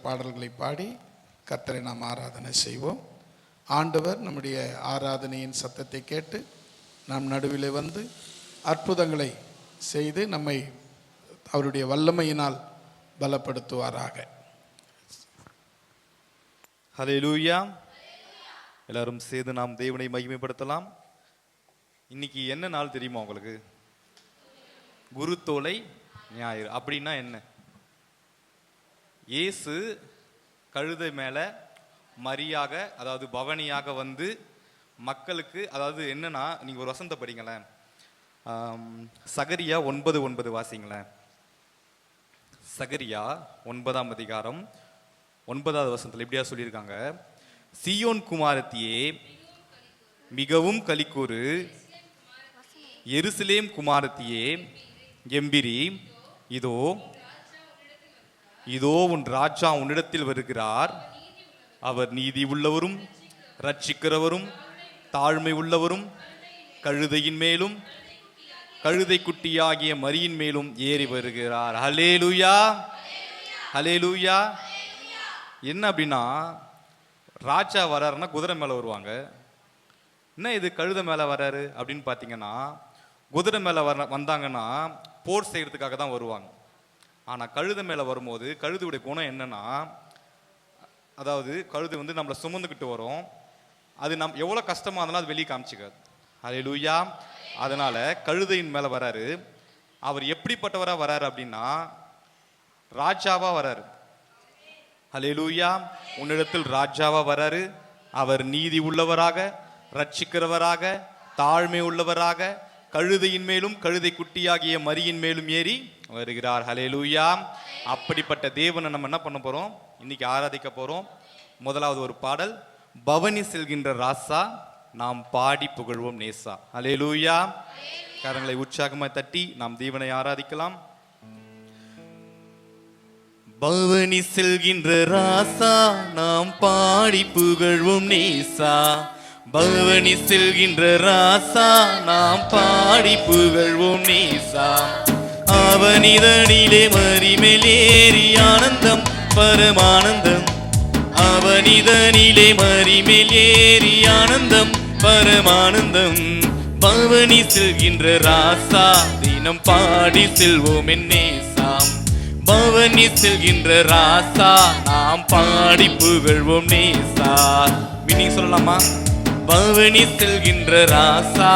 பாடல்களை பாடி கர்த்தரை நாம் ஆராதனை செய்வோம். ஆண்டவர் நம்முடைய ஆராதனையின் சத்தத்தை கேட்டு நாம் நடுவிலே வந்து அற்புதங்களை செய்து நம்மை அவருடைய வல்லமையினால் பலப்படுத்துவாராக. ஹல்லேலூயா. எல்லாரும் சேர்ந்து நாம் தேவனை மகிமைப்படுத்தலாம். இன்னைக்கு என்ன நாள் தெரியுமா உங்களுக்கு? குருத்தோலை ஞாயிறு. அப்படின்னா என்ன? இயேசு கழுதை மேல மரியாக, அதாவது பவனியாக வந்து மக்களுக்கு, அதாவது என்னன்னா, நீங்க ஒரு வசனத்தை படிங்களேன். சகரியா 9:9 வாசிங்களேன். சகரியா 9ஆம் அதிகாரம் 9வது வசனத்தில் இப்படியா சொல்லியிருக்காங்க, சீயோன் குமாரத்தியே மிகவும் களிக்கூறு, எருசலேம் குமாரத்தியே எம்பிரி, இதோ இதோ உன் ராஜா உன்னிடத்தில் வருகிறார், அவர் நீதி உள்ளவரும் ரட்சிக்கிறவரும் தாழ்மை உள்ளவரும் கழுதையின் மேலும் கழுதை குட்டியாகிய மரியின் மேலும் ஏறி வருகிறார். ஹல்லேலூயா, ஹல்லேலூயா. என்ன அப்படின்னா, ராஜா வராருன்னா குதிரை மேலே வருவாங்க. என்ன இது கழுதை மேலே வராரு அப்படின்னு பார்த்தீங்கன்னா, குதிரை மேலே வந்தாங்கன்னா போர் செய்கிறதுக்காக தான் வருவாங்க. ஆனால் கழுதை மேலே வரும்போது கழுதையுடைய குணம் என்னன்னா, அதாவது கழுதை வந்து நம்மளை சுமந்துக்கிட்டு வரும். அது நம் எவ்வளோ கஷ்டமாக இருந்தாலும் அது வெளியே காமிச்சிக்காது. ஹல்லேலூயா. அதனால கழுதையின் மேலே வராரு. அவர் எப்படிப்பட்டவராக வராரு அப்படின்னா, ராஜாவா வராரு. ஹல்லேலூயா. உன்னிடத்தில் ராஜாவா வராரு. அவர் நீதி உள்ளவராக, ரட்சிக்கிறவராக, தாழ்மை உள்ளவராக, கழுதையின் மேலும் கழுதை குட்டியாகிய மரியின் மேலும் ஏறி வருகிறார். ஹல்லேலூயா. அப்படிப்பட்ட தேவனை நம்ம என்ன பண்ண போறோம்? இன்னைக்கு ஆராதிக்க போறோம். முதலாவது ஒரு பாடல், பவனி செல்கின்ற ராசா நாம் பாடி புகழ்வோம் நேசா. ஹல்லேலூயா. கரங்களை உற்சாகமாய் தட்டி நாம் தேவனை ஆராதிக்கலாம். பவனி செல்கின்ற ராசா நாம் பாடி புகழ்வோம் நேசா, பவனி செல்கின்ற ராசா நாம் பாடி புகழ்வோம் நேசா, அவனிதனிலே மரிமேலேறி ஆனந்தம் பரமானந்தம், அவனிதனிலே மரிமேலேறி ஆனந்தம் பரமானந்தம், பவனி செல்கின்ற ராசா தினம் பாடி செல்வோம் நேசா, பவனி செல்கின்ற ராசா நாம் பாடி புகழ்வோம் நேசா. மீனிங் சொல்லலாமா? பவனி செல்கின்ற ராசா,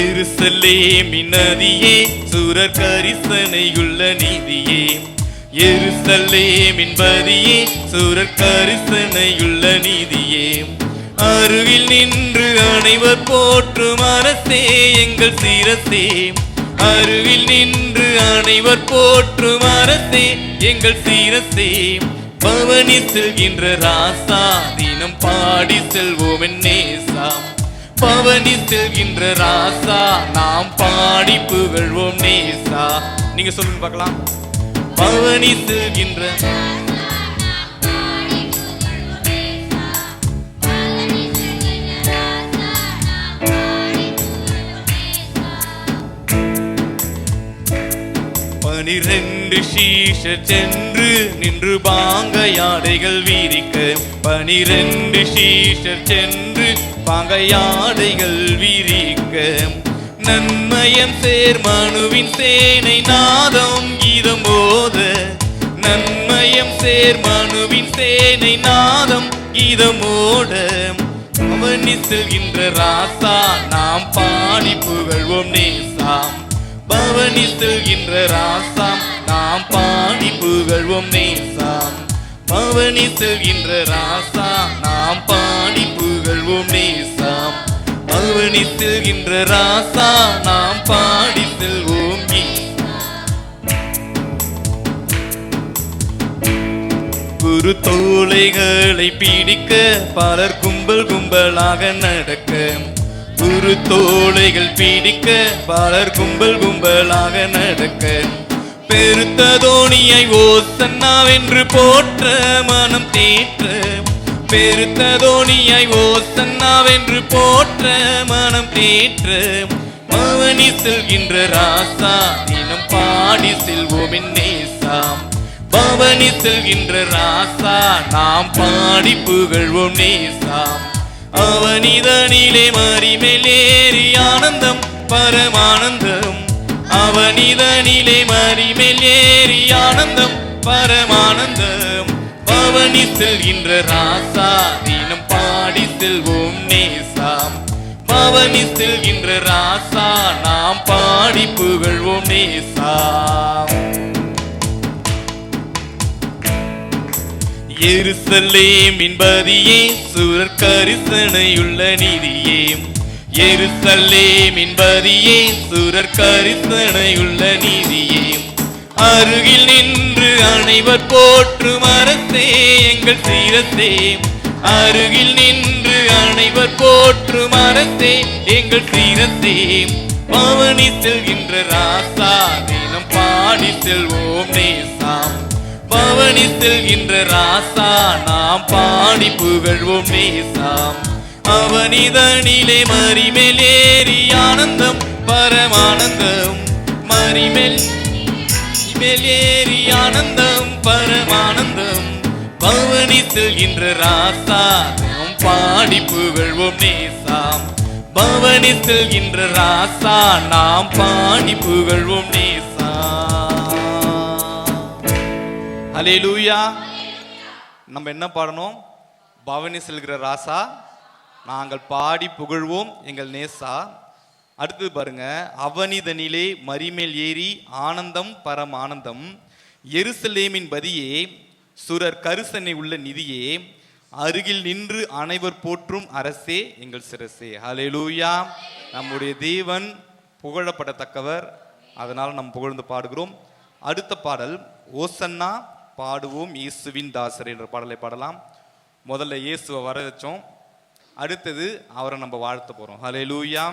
எருசலேமின் நதியே சூரர் கரிசனையுள்ள நீதியே, எருசலேமின் பதியே சூரர் கரிசனையுள்ள நீதியே, அருகில் நின்று அனைவர் போற்றும் அரசே எங்கள் சிரசே, அருகில் நின்று அனைவர் போற்றும் அரசே எங்கள் சிரசே, பவனி செல்கின்ற ராசா தினம் பாடி செல்வோம் நேசா, பவனி செல்கின்ற ராசா நாம் பாடி புகழ்வோம் நேசா. நீங்க சொல்லுங்க பார்க்கலாம். பவனி செல்கின்ற பனிரெண்டு சீஷர் சென்று நின்று பாங்கையாடைகள் வீரிக்க, பனிரெண்டு சீஷர் சென்று பாங்கையாடைகள் வீரிக்க, நன்மயம் சேர் மனுவின் சேனை நாதம் கீதம் போத, நன்மயம் சேர் மனுவின் சேனை நாதம் கீதம் ஓட, பவனி செல்கின்ற ராசா நாம் பாடி புகழ்வோம் நேசா, பவனி செல்கின்ற ராசா நாம் பாடி புகழ்வோம் நேசா, பவனி செல்கின்ற ராசா நாம் பாடி புகழ்வோம் நேசா, பவனி செல்கின்ற ராசா நாம் பாடி செல்வோம் நேசா. குரு தோளைகளை பிடிக்க பலர் கும்பல் கும்பலாக நடக்க, குரு தோளைகள் பிடிக்க பலர் கும்பல் கும்பலாக நடக்க, பெருத்த தோணியை ஓசன்னாவென்று போற்ற மனம் தேற்ற, பெருத்த தோணியாய் ஓசன்னாவென்று போற்ற மனம் தேற்ற பவனி செல்கின்ற ராசா தினம் பாடி செல்வோம் நேசாம். பவனி செல்கின்ற ராசா நாம் பாடி புகழ்வோம் நேசாம். அவனிதனிலே மறிமேலேறி ஆனந்தம் பரமானந்தம். அவனிதனிலே மறிமேலேறி ஆனந்தம் பரமானந்தம். பவனி செல்கின்ற ராசா தினம் பாடி செல்வோம் நேசாம். பவனி செல்கின்ற ராசா நாம் பாடி புகழ்வோம் நேசாம். எருசலேமின் பதியே சுரர் கரிசனையுள்ள நிதியே. எருசலேமின் பதியே சுரர் கரிசனையுள்ள நிதியே. அருகில் நின்று அனைவர் போற்றும் அரசே எங்கள் சீரத்தே. அருகில் நின்று அனைவர் போற்றும் அரசே எங்கள் சீரத்தே. பவனி செல்கின்ற ராசா தினம் பாடி செல்வோம் நேசாம். பவனி செல்கின்ற ராசா நாம் பாடி புகழ்வோம் நேசாம். அவனிதனிலே மறிமேலேறி ஆனந்தம் பரமானந்தம். மறிமேலேறி ஆனந்தம் பரமானந்தம். பவனி செல்கின்ற ராசா நாம் பாடி புகழ்வோம் நேசாம். பவனி செல்கின்ற ராசா நாம் பாடி புகழ்வோம் நேசாம். ஹல்லேலூயா. நம்ம என்ன பாடணும்? பவனி செல்கிற ராசா நாங்கள் பாடி புகழ்வோம் எங்கள் நேசா. அடுத்தது பாருங்க, அவனிதனிலே மறிமேல் ஏறி ஆனந்தம் பரமானந்தம். எருசலேமின் பதியே சுரர் கரிசனை உள்ள நிதியே. அருகில் நின்று அனைவர் போற்றும் அரசே எங்கள் சிரசே. ஹல்லேலூயா. நம்முடைய தேவன் புகழப்படத்தக்கவர், அதனால் நாம் புகழ்ந்து பாடுகிறோம். அடுத்த பாடல் ஓசன்னா பாடுவோம் இயேசுவின் தாசர் என்ற பாடலை பாடலாம். முதல்ல இயேசுவை வர வச்சோம், அடுத்தது அவரை நம்ம வாழ்த்த போறோம். ஹல்லேலூயா.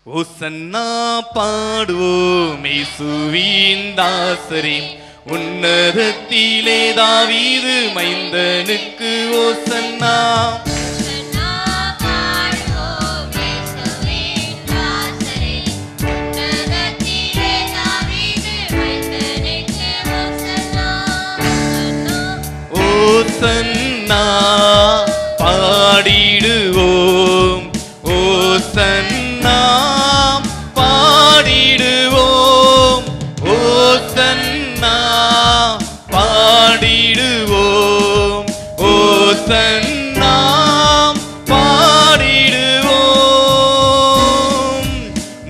ஓசன்னா பாடுவோம் இயேசுவின் தாசரே. உன்னதத்திலே தாவீது மைந்தனுக்கு ஓசன்னா. பாடுவோம் இயேசுவின் தாசரே. உன்னதத்திலே தாவீது பாடிடுவோம் ஓசன்னா பாடிடுவோம் ஓசன்னா பாடிடுவோம் ஓசன்னா பாடிடுவோம்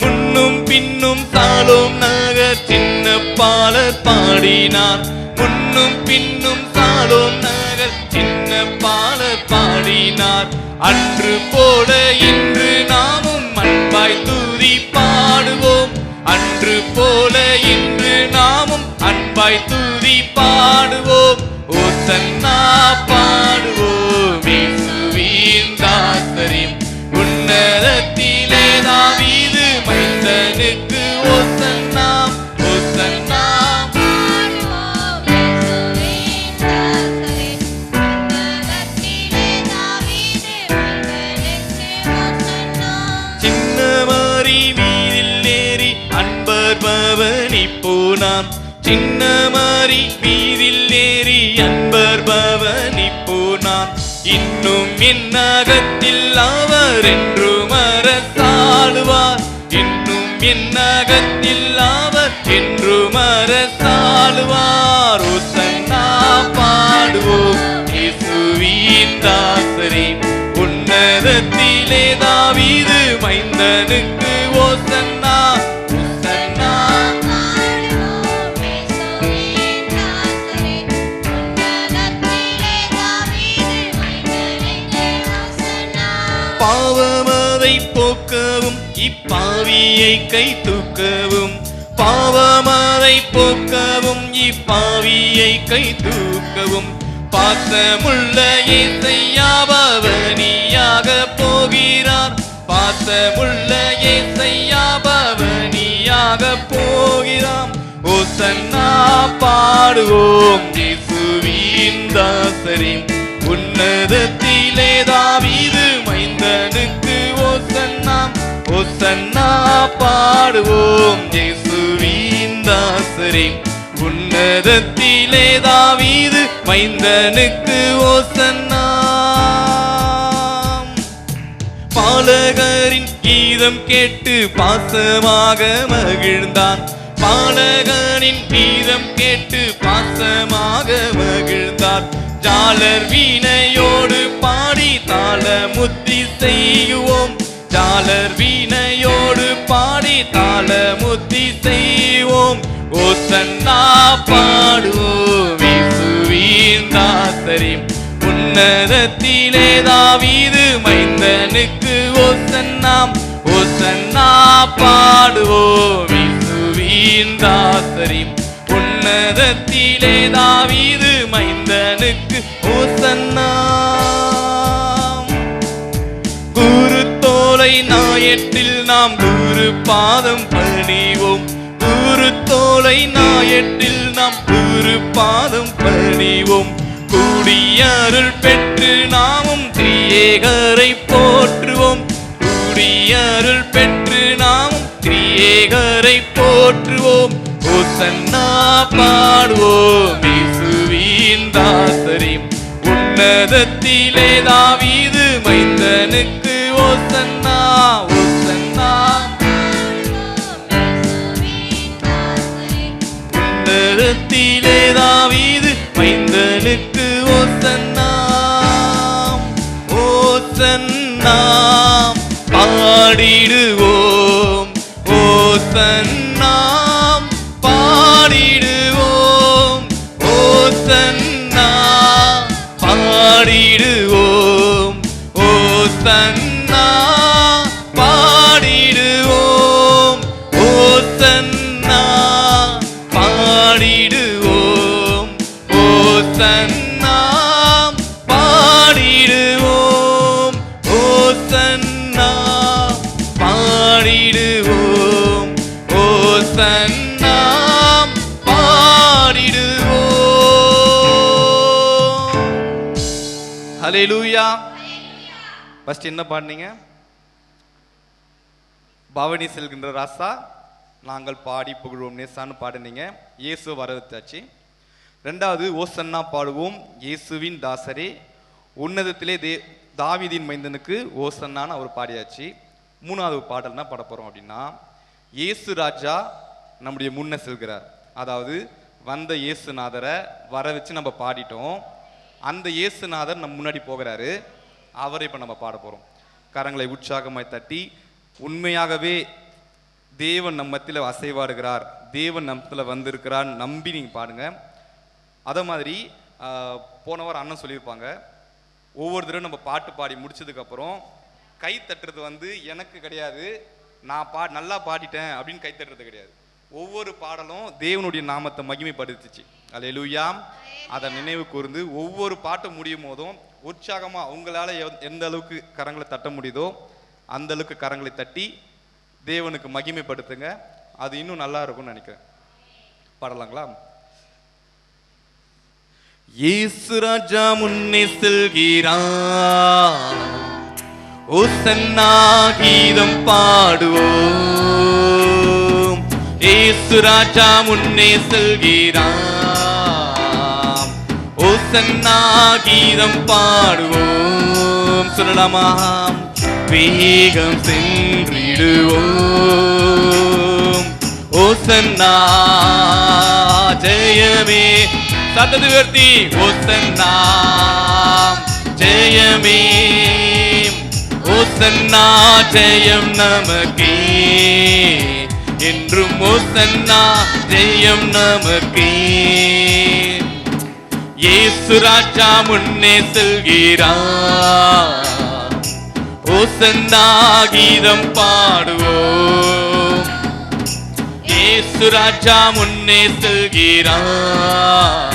முன்னும் பின்னும் சாலோம் நகர் சின்ன பாலர் பாடினார் முன்னும் பின்னும் சாலோம் நகர் சின்ன பாலர் பாடினார் அன்று போல இன்று நாமும் அன்பாய் துதி பாடுவோம் அன்று போல இன்று நாமும் அன்பாய் துதி பாடுவோம் ஓசன்னா பாடுவோம் இயேசுவின் தாசரின் உன்னதத்திலே தாவீது மைந்தனுக்கு ஓசன்னா ஓசன்னா பவனி போனாம் சின்ன மாறி வீதில் ஏறி அன்பர் பவனி போனாம் இன்னும் என்னகத்தில் அவர் என்றும் அரசாளுவார் இன்னும் என்னகத்தில் அவர் என்றும் அரசாளுவார் ஓசன்னா பாடுவோம் இயேசுவின் தாசரே உன்னதத்திலே தாவீது மைந்தனுக்கு ஓசன்னா பாவமதை போக்கவும் இப்பாவியை கை தூக்கவும் பாவமதை போக்கவும் இப்பாவியை கை தூக்கவும் பாசமுள்ள இயேசையா பவனியாக போகிறார் பாசமுள்ள இயேசையா பவனியாக போகிறார் ஓசன்னா பாடுவோம் இயேசுவின் தாசரின் உன்னதத்திலே தாவீது மைந்தனுக்கு ஓசன்னா ஓசன்னா பாடுவோம் இயேசுவின் தாசரே உன்னதத்திலே தாவீது மைந்தனுக்கு ஓசன்னா பாலகரின் கீதம் கேட்டு பாசமாக மகிழ்ந்தான் பாலகரின் கீதம் கேட்டு பாசமாக மகிழ்ந்தார் ஜாலர் வீணையோடு பாடி தாள முத்தி செய்வோம் ஜாலர் வீணையோடு பாடி தாள முத்தி செய்வோம் ஓசன்னா பாடுவோம் இயேசுவின் தாசரின் உன்னதத்திலே தாவீது மைந்தனுக்கு ஓசன்னா ஓசன்னா பாடுவோம் இயேசுவின் தாசரின் உன்னதத்திலே தாவீது மைந்தனுக்கு ஓசன்னா குரு தோலை நாயட்டில் நாம் குரு பாதம் பணிவோம் குரு தோலை நாயட்டில் நாம் குரு பாதம் பணிவோம் கூடிய அருள் பெற்று நாமும் திரியேகரை போற்றுவோம் கூடிய அருள் பெற்று நாமும் திரியேகரை போற்றுவோம் ஓசன்னா பாடுவோம் இயேசுவின் தாசரின் உன்னதத்திலே தாவீது மைந்தனுக்கு ஓசன்னா ஓசன்னா உன்னதத்திலே தாவீது மைந்தனுக்கு ஓசன்னா ஓசன்னா பாடிடுவோம் ஓசன்னா பாடிடுவோம் ஓசன்னா பாடிடுவோம் ஓசன்னா பாடிடுவோம் ஓசன்னா பாடிடுவோம் ஓசன்னா பாடிடுவோம் ஓசன்னா பாடிடுவோம் ஓசன்னா ஹல்லேலூயா. ஃபர்ஸ்ட் என்ன பாடுனீங்க? பவனி செல்கின்ற ராசா நாங்கள் பாடி புகழ்வோம் நேசான்னு பாடுனீங்க. இயேசு வரவச்சாச்சு. ரெண்டாவது ஓசன்னா பாடுவோம் இயேசுவின் தாசரே உன்னதத்திலே தாவீதின் மைந்தனுக்கு ஓசன்னான்னு அவர் பாடியாச்சு. மூணாவது பாடல் என்ன பாட போறோம் அப்படின்னா, இயேசு ராஜா நம்முடைய முன்ன செல்கிறார். அதாவது வந்த இயேசுநாதரை வர வச்சு நம்ம பாடிட்டோம். அந்த இயேசுநாதர் நம்ம முன்னாடி போகிறாரு. அவரை இப்போ நம்ம பாட போறோம். கரங்களை உற்சாகமாய் தட்டி, உண்மையாகவே தேவன் நம்ம மத்தியில் அசைவாடுகிறார், தேவன் நம்மத்தில் வந்திருக்கிறார் நம்பி நீங்கள் பாடுங்க. அதே மாதிரி போன வாரம் அண்ணன் சொல்லியிருப்பாங்க, ஒவ்வொரு தடவை நம்ம பாட்டு பாடி முடிச்சதுக்கப்புறம் கை தட்டுறது எனக்கு கிடையாது, நான் நல்லா பாடிட்டேன் அப்படின்னு கை தட்டுறது கிடையாது. ஒவ்வொரு பாடலும் தேவனுடைய நாமத்தை மகிமைப்படுத்துச்சு. அல்லேலூயா. அதை நினைவு கூர்ந்து ஒவ்வொரு பாட்டு முடியும் போதும் உற்சாகமாக உங்களால் எந்த அளவுக்கு கரங்களை தட்ட முடியுதோ அந்த அளவுக்கு கரங்களை தட்டி தேவனுக்கு மகிமைப்படுத்துங்க. அது இன்னும் நல்லா இருக்கும்னு நினைக்கிறேன். பாடலாங்களா? இயேசு ராஜா முன்னே செல்கிறார், ஓசன்னா கீதம் பாடுவோம். இயேசு ராஜா முன்னே செல்கிறார், ஓசன்னா கீதம் பாடுவோம். சொல்லலாமா? வேகம் சென்றிடுவோம், ஓசன்னா ஜெயமே. சத்தத்தை உயர்த்தி, ஓசன்னா ஜெயமே, ஓசன்னா ஜெயம் நமக்கே, என்றும் ஓசன்னா ஜெயம் நமக்கே. இயேசு ராஜா முன்னே செல்கிறார், ஓசன்னா கீதம் பாடுவோம். இயேசு ராஜா முன்னே செல்கிறார்,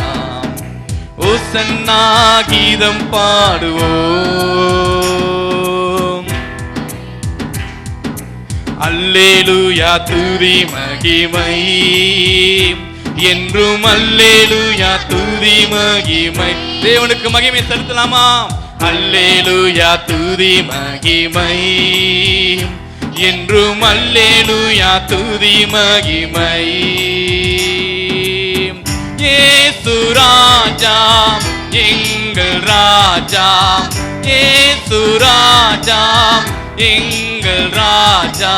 ஓசன்னா கீதம் பாடுவோம். அல்லேலூயா துதி மகிமை, என்றும் அல்லேலூயா துதி மகிமை. தேவனுக்கு மகிமை செலுத்தலாமா? அல்லேலூயா துதி மகிமை, என்றும் அல்லேலூயா துதி மகிமை. இயேசு ராஜா எங்கள் ராஜா, இயேசு ராஜா எங்கள் ராஜா,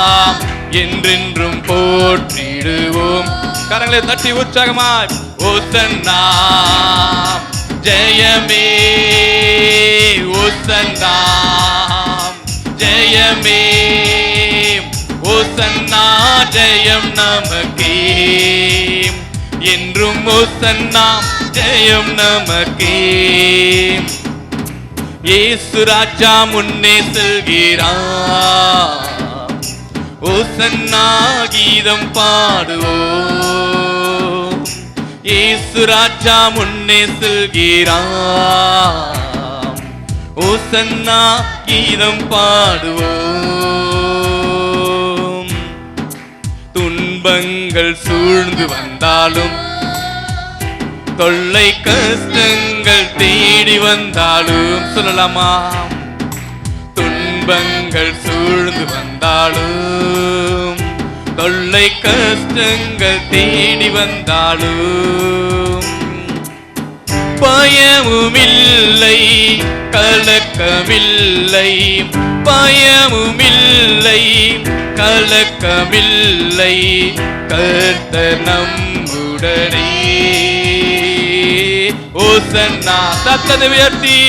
என்றென்றும் போற்றிடுவோம். கரங்களை தட்டி உற்சாகமாய், ஓசன்னா ஜெயமே, ஓசன்னா ஜெயமே, ஓசன்னா ஜெயம் நமக்கே, என்றும் ஓசன்னா ஜெயம் நமக்கே. இயேசு ராஜா முன்னே செல்கிறார், ஓசன்னா கீதம் பாடுவோம். இயேசு ராஜா முன்னே செல்கிறார், ஓசன்னா கீதம் பாடுவோம். துன்பங்கள் சூழ்ந்து வந்தாலும், தொல்லை கஷ்டங்கள் தேடி வந்தாலும், சொல்லலாமா? துன்பங்கள் சூழ்ந்து வந்தாலும், தொல்லை கஷ்டங்கள் தேடி வந்தாலும், பயமுமில்லை கலக்கமில்லை, பயமுமில்லை கலக்கமில்லை, கர்த்தர் நம்முடனே. ஓசன்னா சத்தத்தை உயர்த்தி,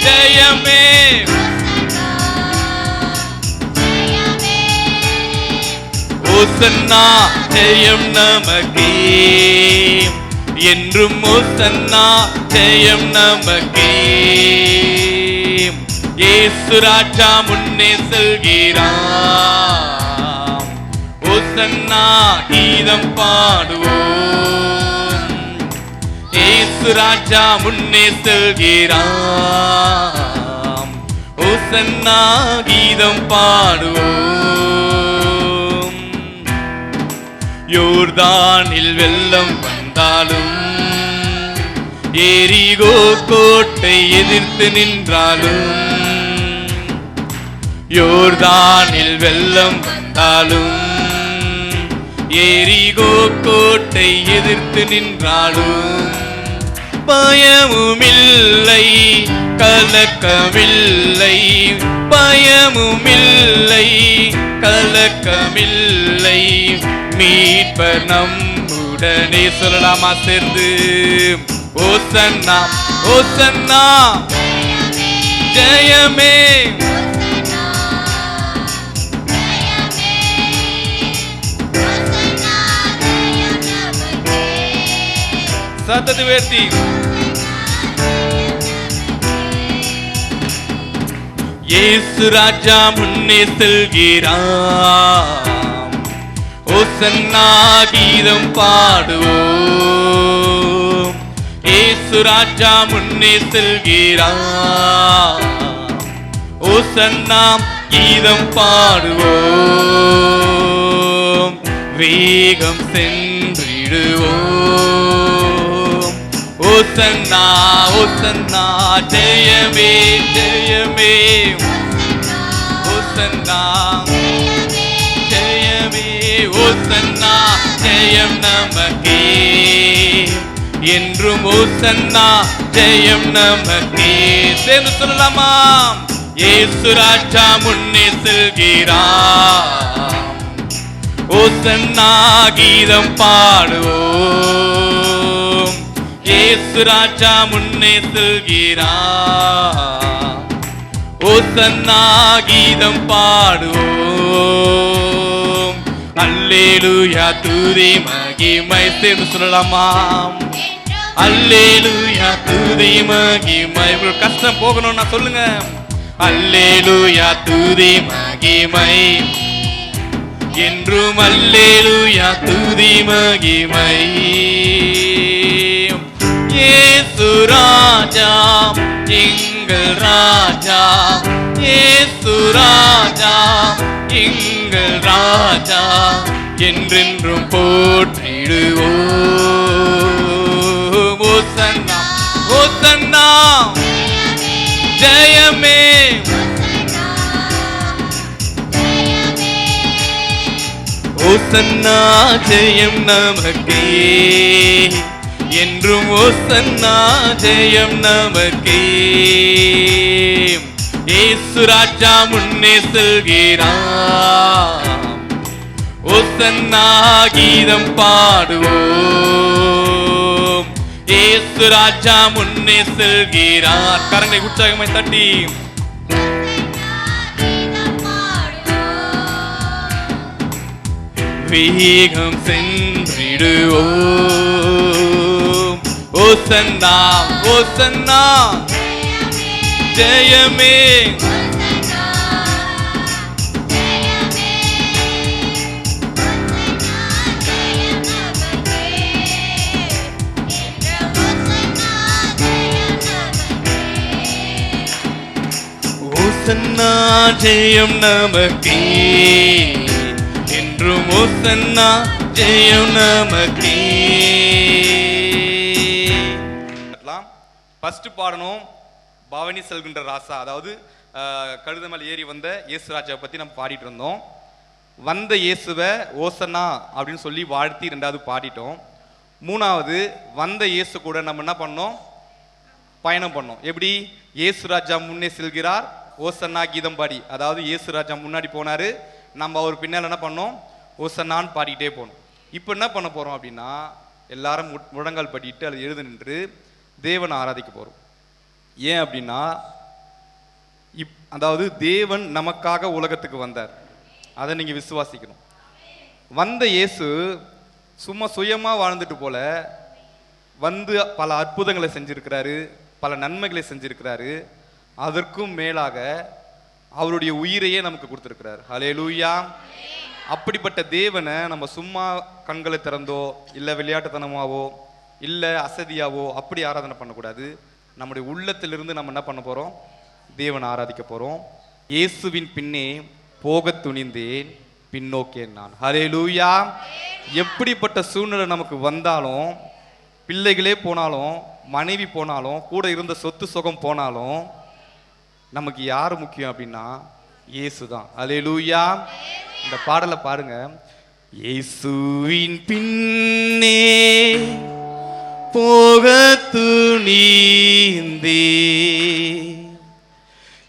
ஜெயமே, ஓசன்னா ஜெயம் நமக்கே, என்றும் ஓசன்னா ஜெயம் நமக்கே. இயேசு ராஜா முன்னே செல்கிறார், ஓசன்னா கீதம் பாடுவோம். இயேசு ராஜா முன்னே செல்கிறார், ஓசன்னா கீதம் பாடுவோம். யோர்தானில் வெள்ளம் வந்தாலும், எரிகோ கோட்டை எதிர்த்து நின்றாலும், யோர்தானில் வெள்ளம் வந்தாலும், எரிகோ கோட்டை எதிர்த்து நின்றாலும், பயமுமில்லை கலக்கமில்லை, பயமுமில்லை, கலக்கமில்லை, மீட்பர் நம்முடனே. சொல்லலாமா சேர்ந்து? ஓசன்னா ஓசன்னா ஜெயமே, சத்தத்தை உயர்த்தி. இயேசு ராஜா முன்னே செல்கிறார், ஓசன்னா கீதம் பாடுவோம். இயேசு ராஜா முன்னே செல்கிறார், ஓசன்னா கீதம் பாடுவோம். வேகம் சென்றிடுவோம். ஓசன்னா ஓசன்னா ஜெயமே ஜெயமே, ஓசன்னா ஜெயமே, ஓசன்னா ஜெயம் நமக்கே என்றும், ஓசன்னா ஜெயம் நமக்கே. சேர்ந்து சொல்லலாமா? இயேசு ராஜா முன்னே செல்கிறார், ஓசன்னா கீதம் பாடுவோம். இயேசு ராஜா முன்னே செல்கிறார், ஓசன்னா கீதம் பாடுவோம். அல்லேலூயா துதி மகிமை. சேர்ந்து சொல்லலாமா? அல்லேலூயா துதி மகிமை. உங்களுக்கு கஷ்டம் போகணும்னா சொல்லுங்க. அல்லேலூயா துதி மகிமை என்றும், அல்லேலூயா துதி மகிமை. இயேசு ராஜா எங்கள் ராஜா, இயேசு ராஜா எங்கள் ராஜா, என்றென்றும் போற்றிடுவோம். ஓசன்னா ஓசன்னா ஜெயமே, ஓசன்னா ஜெயம் நமக்கே என்றும், ஓசன்னா ஜெயம் நமக்கே. இயேசு ராஜா முன்னே செல்கிறார், ஓசன்னா கீதம் பாடுவோம். இயேசு ராஜா முன்னே செல்கிறார். கரங்களை உற்சாகமாய் தட்டி. வேகம் சென்றிடுவோம். ஓசன்னா ஓசன்னா ஜெயமே, ஓசன்னா ஜெயம் நமக்கே என்றும், ஓசன்னா ஜெயம் நமக்கே. ஃபர்ஸ்ட் பாடணும் பவனி செல்கின்ற ராசா, அதாவது கழுத மேல் ஏறி வந்த இயேசு ராஜாவை பற்றி நம்ம பாடிட்டு இருந்தோம். வந்த இயேசுவை ஓசன்னா அப்படின்னு சொல்லி வாழ்த்தி ரெண்டாவது பாடிட்டோம். மூணாவது வந்த இயேசு கூட நம்ம என்ன பண்ணோம்? பயணம் பண்ணோம். எப்படி? இயேசு ராஜா முன்னே செல்கிறார், ஓசன்னா கீதம் பாடி, அதாவது இயேசு ராஜா முன்னாடி போனாரு, நம்ம அவர் பின்னால் என்ன பண்ணோம்? ஓசன்னான்னு பாடிக்கிட்டே போனோம். இப்போ என்ன பண்ண போகிறோம் அப்படின்னா, எல்லாரும் முழங்கால் படிட்டு அது எழுது நின்று தேவனை ஆராதிக்க போகிறோம். ஏன் அப்படின்னா, அதாவது தேவன் நமக்காக உலகத்துக்கு வந்தார், அதை நீங்கள் விசுவாசிக்கணும். வந்த இயேசு சும்மா சுயமாக வாழ்ந்துட்டு போல வந்து பல அற்புதங்களை செஞ்சிருக்கிறாரு, பல நன்மைகளை செஞ்சிருக்கிறாரு. அதற்கும் மேலாக அவருடைய உயிரையே நமக்கு கொடுத்துருக்கிறார். ஹல்லேலூயா. அப்படிப்பட்ட தேவனை நம்ம சும்மா கண்களை திறந்தோ இல்லை விளையாட்டுத்தனமாவோ இல்லை அசதியாவோ அப்படி ஆராதனை பண்ணக்கூடாது. நம்முடைய உள்ளத்திலிருந்து நம்ம என்ன பண்ண போகிறோம்? தேவனை ஆராதிக்க போகிறோம். இயேசுவின் பின்னே போக துணிந்தேன், பின்னோக்கேன் நான். ஹல்லேலூயா. எப்படிப்பட்ட சூழ்நிலை நமக்கு வந்தாலும், பிள்ளைகளே போனாலும், மனைவி போனாலும், கூட இருந்த சொத்து சுகம் போனாலும், நமக்கு யார் முக்கியம் அப்படின்னா இயேசு தான். ஹல்லேலூயா. இந்த பாடலை பாருங்க. இயேசுவின் பின்னே போக துணிந்தேன்,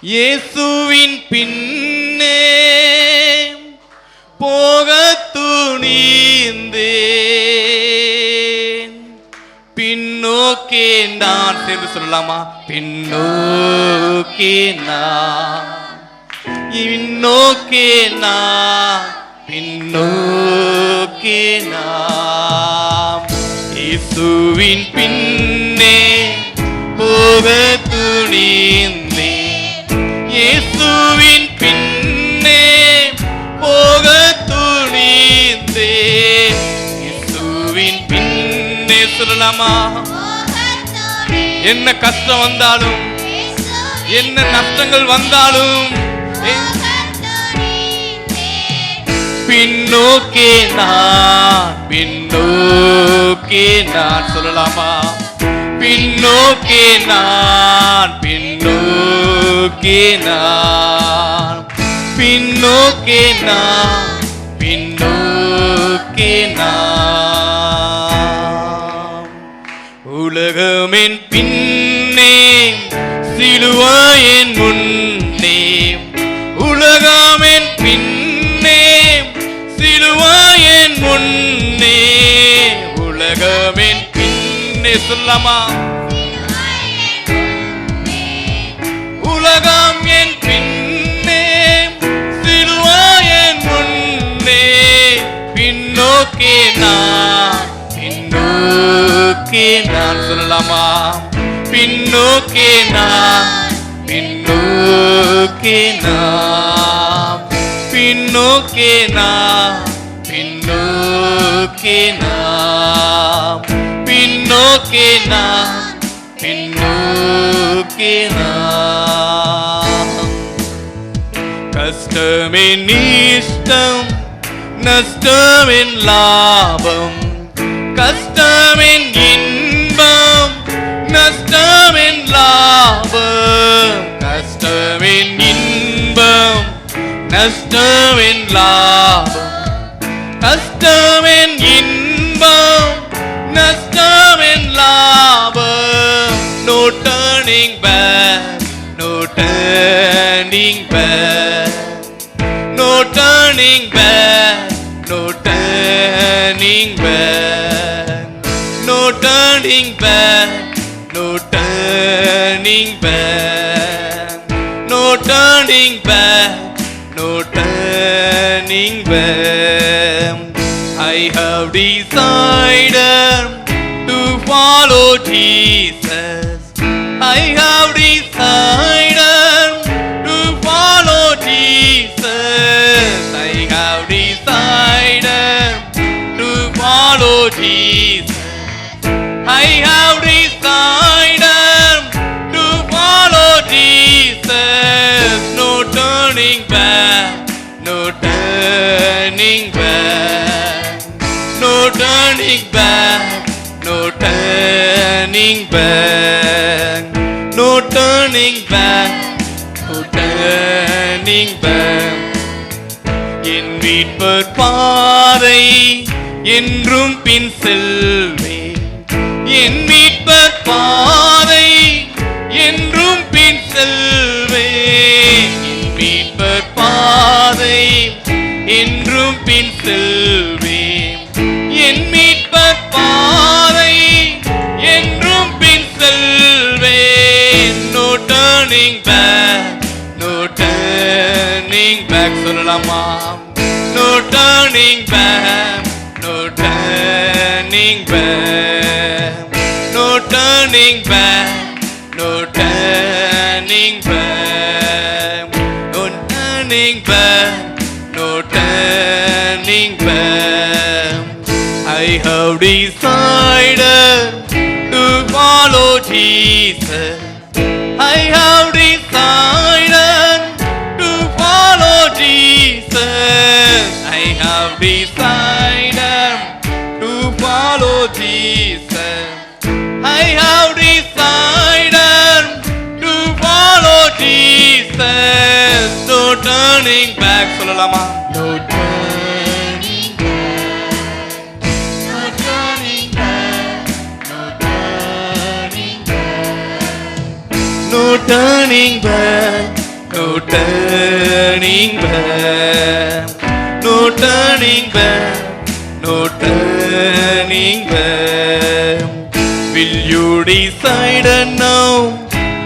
இயேசுவின் பின்னே போக துணிந்தேன். பின்னோக்கே நான் சேர்ந்து சொல்லலாமா? பின்னோக்கே நான், பின்னோக்கே நான், பின்னோக்கே நான், இயேசுவின் பின்னே போக துணிந்தேன். இயேசுவின் பின்னே போக துணிந்தேன். இயேசுவின் பின்னே சொல்லலாமா? என்ன கஷ்டம் வந்தாலும், என்ன நஷ்டங்கள் வந்தாலும், பின்னோக்கே நான், பின்னோக்கே நான் சொல்லலாமா? பின்னோக்கே நான், பின்னோக்கே நான், பின்னோக்கே நான், பின்னோக்கே நான். உலகமென் பின்னே சிலுவையின் முன்னே, உலகமென் பின்னே சிலுவையின் முன்னே, உலகமென் பின்னே சொல்லலாமா? உலகம் என் பின்னே சிலுவையின் முன்னே, பின்னோக்கே நான், பின்னோக்கே நான் சொல்லலாமா? பின்னோக்கே நான், பின்னோக்கே நான், பின்னோக்கே நான், பின்னோக்கே நான், பின்னோக்கே நான், பின்னோக்கே நான். கஷ்டமென் இஷ்டம், நஷ்டமென் லாபம், கஷ்டமென் இன்பம், நஷ்டமென் லாபம், கஷ்டமென் இன்பம், நஷ்டமென் லாபம், கஷ்டமென் இன்பம், நஷ்டமென் லாபம். No turning back, no turning back, no turning back, no turning back, no turning back, no turning back, no turning back, no turning back. I have decided to follow Jesus. I have decided to follow Jesus. I have decided to follow Jesus. I have decided to follow Jesus. No turning back, no turning back, no turning back, no turning back, no turning back, no turning back. என் மீட்பர் பாதை என்றும் பின் செல்வேன். என் மீட்பர் பாதை என்றும் பின் செல்வேன். என் மீட்பர் பாதை என்றும் பின் செல்வேன். என் மீட்பர் பாதை என்றும் பின் செல்வேன். No turning back, no turning back சொல்லலாமா? No turning back, no turning back, no turning back, no turning back, no turning back, no turning back. I have decided to follow Jesus. I have decided to follow Jesus. I have decided to follow Jesus. I have decided to follow Jesus. No turning back சொல்லலாமா? No turning back, no turning back, no turning back, no turning back, no turning back, no turning back, no turning back. Will you decide now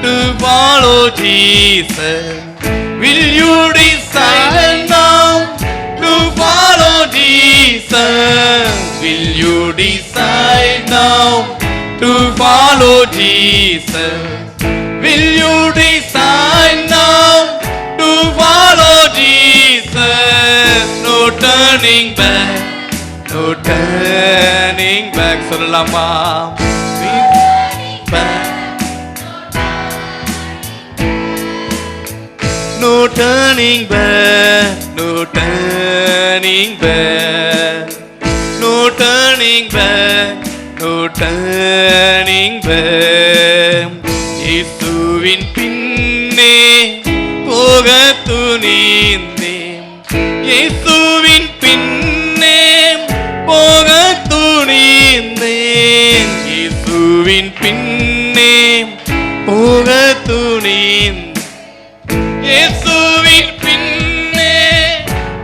to follow Jesus? Will you decide now to follow Jesus? Will you decide now to follow Jesus? Will you decide now to follow Jesus? No turning back, no turning back. சொல்லலாமா? No turning back, no turning back, no turning back, no turning back. இயேசுவின் பின்னே போக துணிந்தேன், இயேசுவின் பின்னே போக துணிந்தேன், இயேசுவின் பின்னே போக துணிந்தேன், இயேசுவின் பின்னே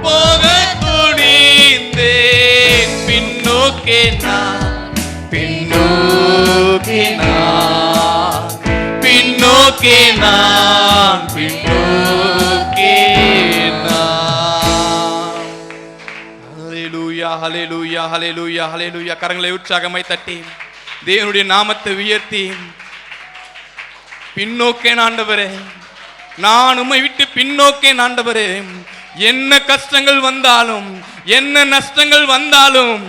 போக துணிந்தேன். பின்னோக்கே நான், பின்னோக்கே நான், பின்னோக்கே நான், பின்னோக்கே நான். ஹல்லேலூயா, ஹல்லேலூயா, ஹல்லேலூயா, ஹல்லேலூயா. கரங்களை உற்சாகமாய் தட்டி தேவனுடைய நாமத்தை உயர்த்தி, பின்னோக்கேன் ஆண்டவரே, நான் உம்மை விட்டு பின்னோக்கேன் ஆண்டவரே. என்ன கஷ்டங்கள் வந்தாலும், என்ன நஷ்டங்கள் வந்தாலும்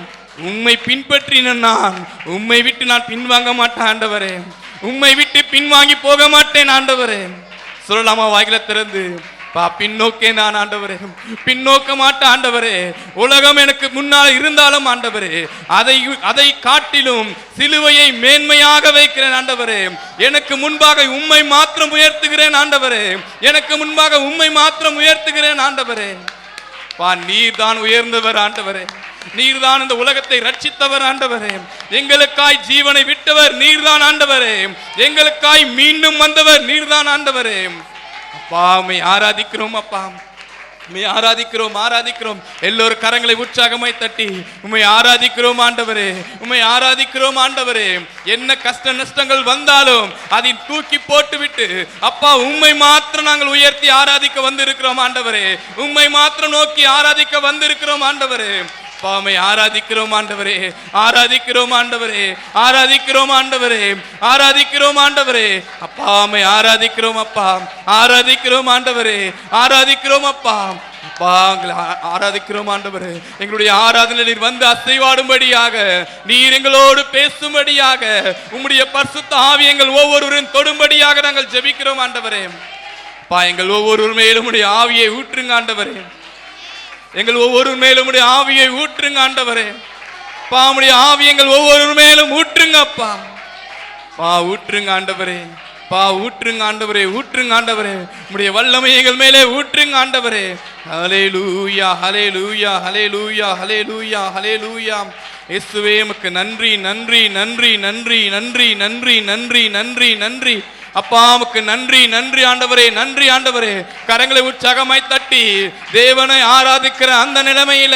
உம்மை பின்பற்றின நான் உம்மை விட்டு நான் பின்வாங்க மாட்டேன் ஆண்டவரே. உம்மை விட்டு பின்வாங்கி போக மாட்டேன் ஆண்டவரே. சொல்லலாமா வாயில திறந்து? பின்னோக்கே நான் ஆண்டவரே, பின்னோக்க மாட்டேன் ஆண்டவரே. உலகம் எனக்கு முன்னால் இருந்தாலும் ஆண்டவரே, அதை காட்டிலும் சிலுவையை மேன்மையாக வைக்கிறேன் ஆண்டவரே. எனக்கு முன்பாக உம்மை மாத்திரம் உயர்த்துகிறேன் ஆண்டவரே, எனக்கு முன்பாக உம்மை மாத்திரம் உயர்த்துகிறேன் ஆண்டவரே. நீர் தான் உயர்ந்தவர் ஆண்டவரே, நீர்தான் இந்த உலகத்தை ரட்சித்தவர் ஆண்டவரே. எங்களுக்காய் ஜீவனை விட்டவர் நீர்தான் ஆண்டவரே, எங்களுக்காய் மீண்டும் வந்தவர் நீர்தான் ஆண்டவரே. அப்பா உம்மை ஆராதிக்கிறோம், அப்பா உம்மை ஆராதிக்கிறோம், ஆராதிக்கிறோம். எல்லோரும் கரங்களை உற்சாகமாய் தட்டி உம்மை ஆராதிக்கிறோம் ஆண்டவரே, உம்மை ஆராதிக்கிறோம் ஆண்டவரே. என்ன கஷ்ட நஷ்டங்கள் வந்தாலும் அதை தூக்கி போட்டுவிட்டு அப்பா உம்மை மாத்திரம் நாங்கள் உயர்த்தி ஆராதிக்க வந்திருக்கிறோம் ஆண்டவரே, உம்மை மாத்திரம் நோக்கி ஆராதிக்க வந்திருக்கிறோம் ஆண்டவரே. பாமை ஆராதிக்கிறோம் ஆண்டவரே, ஆராதிக்கிறோம் ஆண்டவரே, ஆராதிக்கிறோம் ஆண்டவரே, ஆராதிக்கிறோம் ஆண்டவரே. அப்பாமை ஆராதிக்கிறோம் அப்பா, ஆராதிக்கிறோம் ஆண்டவரே, ஆராதிக்கிறோம் அப்பா. ஆராதிக்கிறோம் ஆண்டவரே. எங்களுடைய ஆராதனை நீர் வந்து அசைவாடும்படியாக, நீர் எங்களோடு பேசும்படியாக, உம்முடைய பரிசுத்த ஆவி எங்கள் ஒவ்வொருவரும் தொடும்படியாக நாங்கள் ஜெபிக்கிறோம் ஆண்டவரே. எங்கள் ஒவ்வொரு மேலும் உம்முடைய ஆவியை ஊற்றுங்க ஆண்டவரே, எங்கள் ஒவ்வொரு மேலும் உடைய ஆவியை ஊற்றுங்க ஆண்டவரே. உம்முடைய ஆவி எங்கள் ஒவ்வொரு மேலும் ஊற்றுங்க அப்பா, ஊற்றுங்க ஆண்டவரே, ஊற்றுங்க ஆண்டவரே, ஊற்றுங்க ஆண்டவரே. உம்முடைய வல்லமை எங்கள் மேலே ஊற்றுங்க ஆண்டவரே. ஹல்லேலூயா, ஹல்லேலூயா, ஹல்லேலூயா, ஹல்லேலூயா, ஹல்லேலூயா. இயேசுவே உமக்கு நன்றி, நன்றி, நன்றி, நன்றி, நன்றி, நன்றி, நன்றி, நன்றி, நன்றி. அப்பாவுக்கு நன்றி, நன்றி ஆண்டவரே, நன்றி ஆண்டவரே. கரங்களை உற்சாகமாய் தட்டி தேவனை ஆராதிக்கிற அந்த நிலைமையில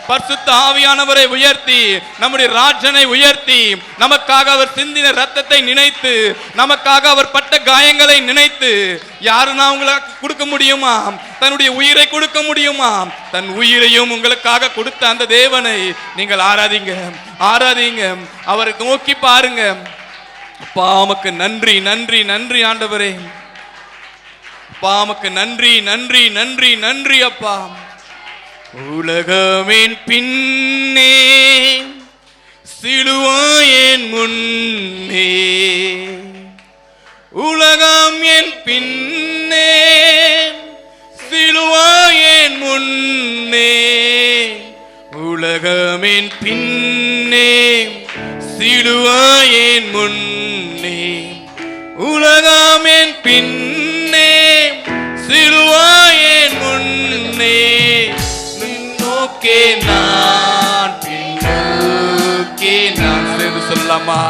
பரிசுத்த ஆவியானவரை உயர்த்தி, நம்முடைய ராஜனை உயர்த்தி, நமக்காக அவர் சிந்தின ரத்தத்தை நினைத்து, நமக்காக அவர் பட்ட காயங்களை நினைத்து, யாருன்னா உங்களுக்கு கொடுக்க முடியுமா? தன்னுடைய உயிரை கொடுக்க முடியுமா? தன் உயிரையும் உங்களுக்காக கொடுத்த அந்த தேவனை நீங்கள் ஆராதிங்க, ஆராதிங்க, அவரை நோக்கி பாருங்க. அப்பா உமக்கு நன்றி, நன்றி, நன்றி ஆண்டவரே. அப்பா உமக்கு நன்றி, நன்றி, நன்றி, நன்றி அப்பா. உலகமின் பின்னே சிலுவையின் முன்னே, உலகம் என் பின்னே சிலுவையின் முன்னே, உலகமின் பின்னே சிலுவையின் முன்னே, உலகமின் பின்னே சிலுவையின் முன்னே. பின்னோக்கே நான், பின்னோக்கே நான். சேர்ந்து சொல்லலாமா?